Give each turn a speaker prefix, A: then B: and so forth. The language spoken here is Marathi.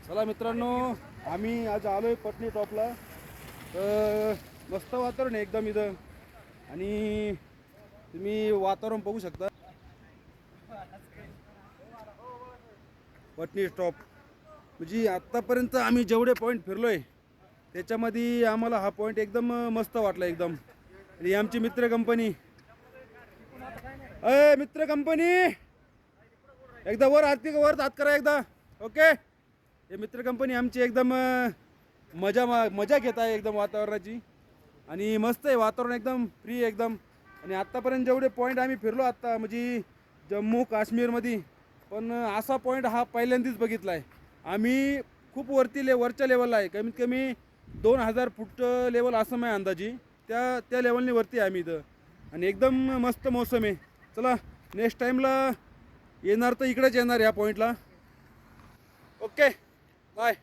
A: चला मित्रांनो, आम्ही आज आलोय पटनी टॉपला. तर मस्त वातावरण आहे एकदम इथं आणि तुम्ही वातावरण बघू शकता. पटनी टॉप म्हणजे आत्तापर्यंत आम्ही जेवढे पॉईंट फिरलोय त्याच्यामध्ये आम्हाला हा पॉईंट एकदम मस्त वाटला एकदम. आणि आमची मित्र कंपनी, अय मित्र कंपनी, एकदा वर हात करा एकदा. ओके, हे मित्र कंपनी आमची एकदम मजा घेत आहे एकदम वातावरणाची. आणि मस्त आहे वातावरण, एकदम फ्री एकदम. आणि आत्तापर्यंत जेवढे पॉईंट आम्ही फिरलो आत्ता म्हणजे जम्मू काश्मीरमध्ये, पण असा पॉईंट हा पहिल्यांदाच बघितला आहे आम्ही. खूप वरच्या लेवलला आहे, कमीत कमी 2000 फूट लेवल असं माझ्या अंदाजी. त्या लेवलने वरती आहे आम्ही इथं. आणि एकदम मस्त मौसम आहे. चला नेक्स्ट टाईमला येणार तर इकडेच येणार ह्या पॉईंटला. Okay, bye.